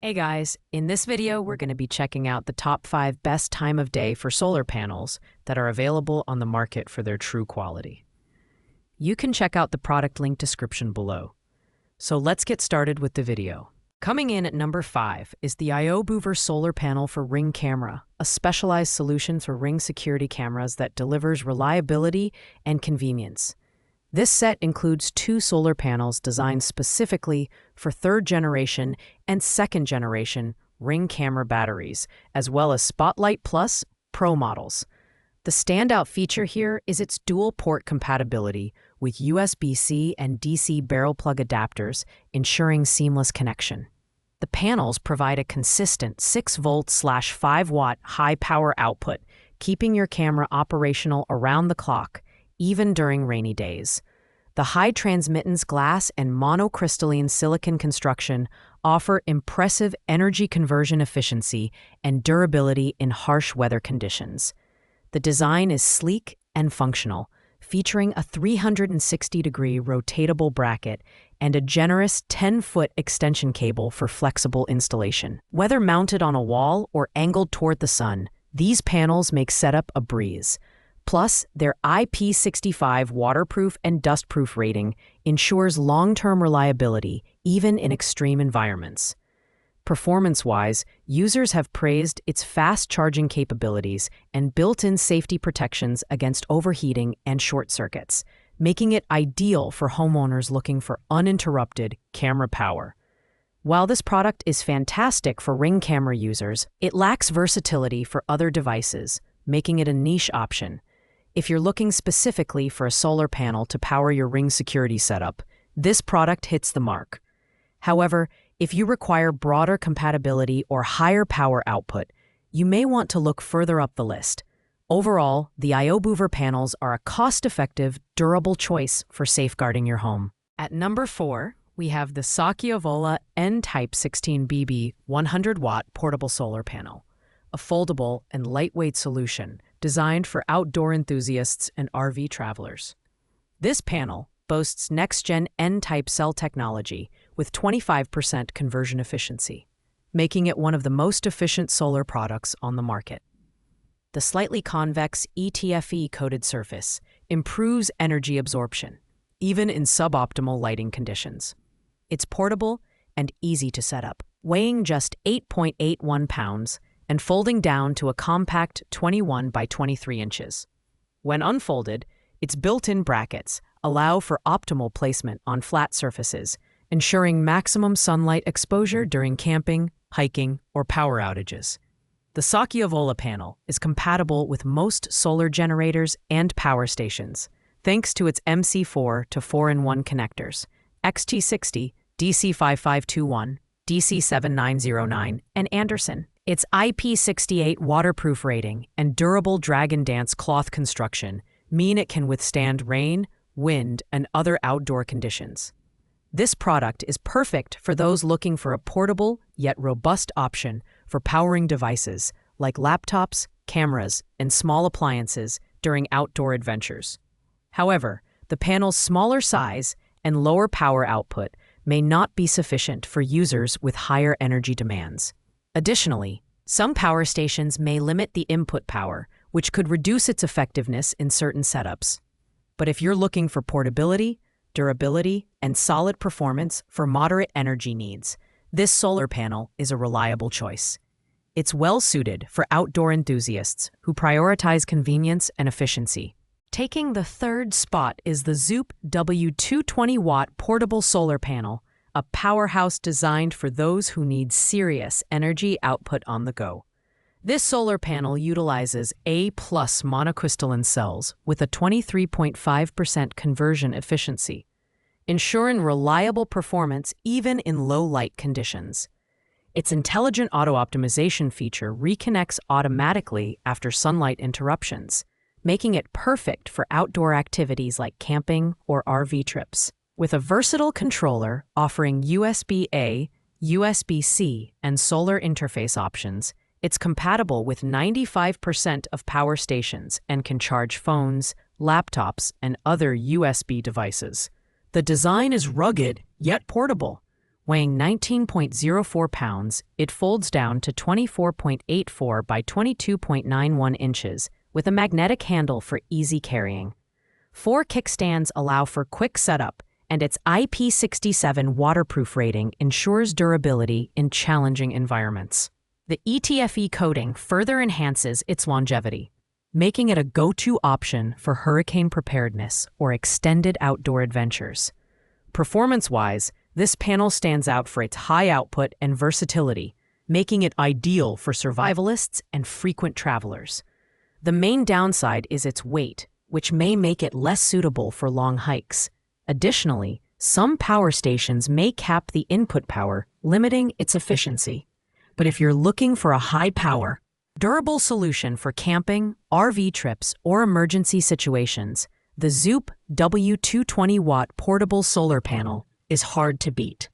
Hey guys, in this video we're going to be checking out the top 5 best time of day for solar panels that are available on the market for their true quality. You can check out the product link description below. So let's get started with the video. Coming in at number 5 is the SOLPERK solar panel for Ring camera, a specialized solution for Ring security cameras that delivers reliability and convenience. This set includes 2 solar panels designed specifically for 3rd generation and 2nd generation Ring camera batteries, as well as Spotlight Plus Pro models. The standout feature here is its dual-port compatibility with USB-C and DC barrel plug adapters, ensuring seamless connection. The panels provide a consistent 6-volt/5-watt high-power output, keeping your camera operational around the clock, even during rainy days. The high transmittance glass and monocrystalline silicon construction offer impressive energy conversion efficiency and durability in harsh weather conditions. The design is sleek and functional, featuring a 360-degree rotatable bracket and a generous 10-foot extension cable for flexible installation. Whether mounted on a wall or angled toward the sun, these panels make setup a breeze. Plus, their IP65 waterproof and dustproof rating ensures long-term reliability even in extreme environments. Performance-wise, users have praised its fast charging capabilities and built-in safety protections against overheating and short circuits, making it ideal for homeowners looking for uninterrupted camera power. While this product is fantastic for Ring camera users, it lacks versatility for other devices, making it a niche option. If you're looking specifically for a solar panel to power your Ring security setup, this product hits the mark. However, if you require broader compatibility or higher power output, you may want to look further up the list. Overall, the SOLPERK panels are a cost-effective, durable choice for safeguarding your home. At number 4, we have the SOLPERK N-Type 16BB 100-watt portable solar panel, a foldable and lightweight solution designed for outdoor enthusiasts and RV travelers. This panel boasts next-gen N-type cell technology with 25% conversion efficiency, making it one of the most efficient solar products on the market. The slightly convex ETFE-coated surface improves energy absorption, even in suboptimal lighting conditions. It's portable and easy to set up, weighing just 8.81 pounds and folding down to a compact 21 by 23 inches. When unfolded, its built-in brackets allow for optimal placement on flat surfaces, ensuring maximum sunlight exposure during camping, hiking, or power outages. The SOLPERK panel is compatible with most solar generators and power stations, thanks to its MC4 to 4-in-1 connectors, XT60, DC5521, DC7909, and Anderson. Its IP68 waterproof rating and durable Dragon Dance cloth construction mean it can withstand rain, wind, and other outdoor conditions. This product is perfect for those looking for a portable yet robust option for powering devices like laptops, cameras, and small appliances during outdoor adventures. However, the panel's smaller size and lower power output may not be sufficient for users with higher energy demands. Additionally, some power stations may limit the input power, which could reduce its effectiveness in certain setups. But if you're looking for portability, durability, and solid performance for moderate energy needs, this solar panel is a reliable choice. It's well-suited for outdoor enthusiasts who prioritize convenience and efficiency. Taking the 3rd spot is the Zoop W220-watt portable solar panel, a powerhouse designed for those who need serious energy output on the go. This solar panel utilizes A+ monocrystalline cells with a 23.5% conversion efficiency, ensuring reliable performance even in low-light conditions. Its intelligent auto-optimization feature reconnects automatically after sunlight interruptions, making it perfect for outdoor activities like camping or RV trips. With a versatile controller offering USB-A, USB-C, and solar interface options, it's compatible with 95% of power stations and can charge phones, laptops, and other USB devices. The design is rugged yet portable, Weighing 19.04 pounds, it folds down to 24.84 by 22.91 inches with a magnetic handle for easy carrying. 4 kickstands allow for quick setup, and its IP67 waterproof rating ensures durability in challenging environments. The ETFE coating further enhances its longevity, making it a go-to option for hurricane preparedness or extended outdoor adventures. Performance-wise, this panel stands out for its high output and versatility, making it ideal for survivalists and frequent travelers. The main downside is its weight, which may make it less suitable for long hikes. Additionally, some power stations may cap the input power, limiting its efficiency. But if you're looking for a high-power, durable solution for camping, RV trips, or emergency situations, the Zoop W220-watt portable solar panel is hard to beat.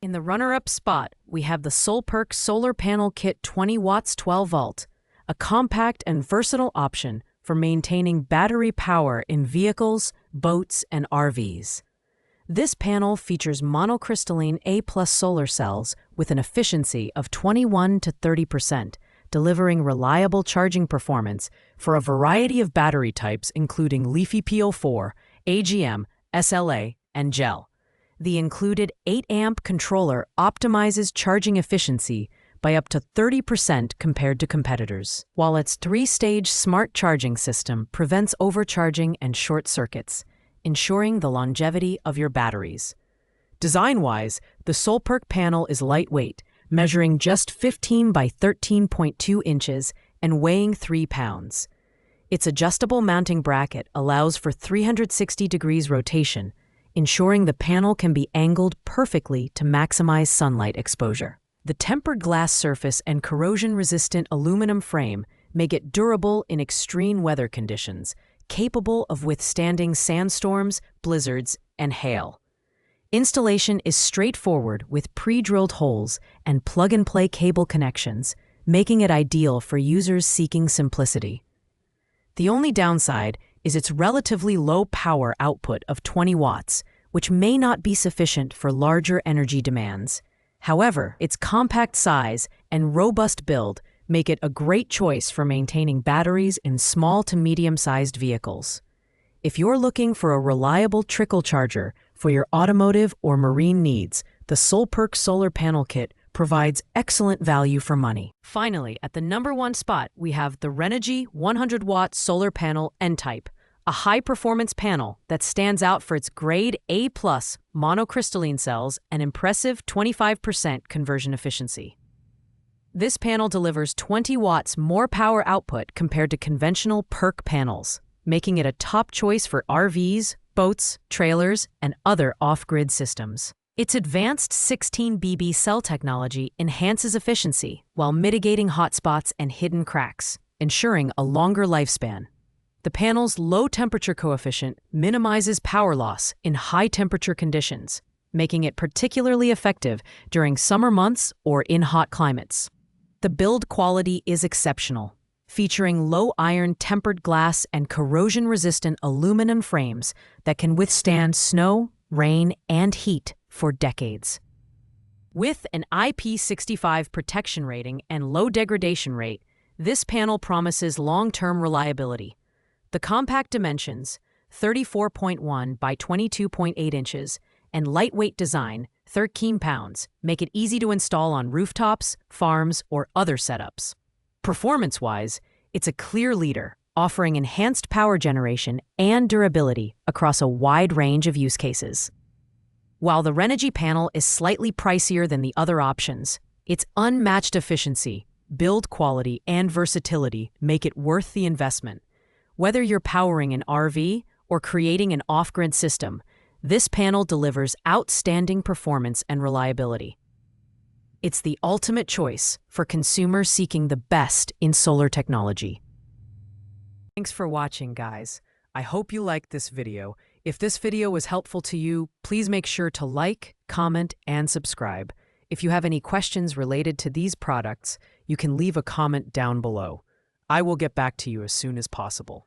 In the runner-up spot, we have the SOLPERK Solar Panel Kit 20 watts 12 volt, a compact and versatile option for maintaining battery power in vehicles, boats, and RVs. This panel features monocrystalline A+ solar cells with an efficiency of 21 to 30%, delivering reliable charging performance for a variety of battery types including LiFePO4, AGM, SLA, and gel. The included 8-amp controller optimizes charging efficiency by up to 30% compared to competitors, while its 3-stage smart charging system prevents overcharging and short circuits, ensuring the longevity of your batteries. Design-wise, the SOLPERK panel is lightweight, measuring just 15 by 13.2 inches and weighing 3 pounds. Its adjustable mounting bracket allows for 360 degrees rotation, ensuring the panel can be angled perfectly to maximize sunlight exposure. The tempered glass surface and corrosion-resistant aluminum frame make it durable in extreme weather conditions, capable of withstanding sandstorms, blizzards, and hail. Installation is straightforward with pre-drilled holes and plug-and-play cable connections, making it ideal for users seeking simplicity. The only downside is its relatively low power output of 20 watts, which may not be sufficient for larger energy demands. However, its compact size and robust build make it a great choice for maintaining batteries in small to medium-sized vehicles. If you're looking for a reliable trickle charger for your automotive or marine needs, the SOLPERK Solar Panel Kit provides excellent value for money. Finally, at the #1 spot, we have the Renogy 100-watt solar panel N-Type, a high-performance panel that stands out for its grade A+ monocrystalline cells and impressive 25% conversion efficiency. This panel delivers 20 watts more power output compared to conventional PERK panels, making it a top choice for RVs, boats, trailers, and other off-grid systems. Its advanced 16BB cell technology enhances efficiency while mitigating hotspots and hidden cracks, ensuring a longer lifespan. The panel's low temperature coefficient minimizes power loss in high-temperature conditions, making it particularly effective during summer months or in hot climates. The build quality is exceptional, featuring low-iron tempered glass and corrosion-resistant aluminum frames that can withstand snow, rain, and heat for decades. With an IP65 protection rating and low degradation rate, this panel promises long-term reliability. The compact dimensions, 34.1 by 22.8 inches, and lightweight design, 13 pounds, make it easy to install on rooftops, farms, or other setups. Performance-wise, it's a clear leader, offering enhanced power generation and durability across a wide range of use cases. While the Renogy panel is slightly pricier than the other options, its unmatched efficiency, build quality, and versatility make it worth the investment. Whether you're powering an RV or creating an off-grid system, this panel delivers outstanding performance and reliability. It's the ultimate choice for consumers seeking the best in solar technology. Thanks for watching, guys. I hope you liked this video. If this video was helpful to you, please make sure to like, comment, and subscribe. If you have any questions related to these products, you can leave a comment down below. I will get back to you as soon as possible.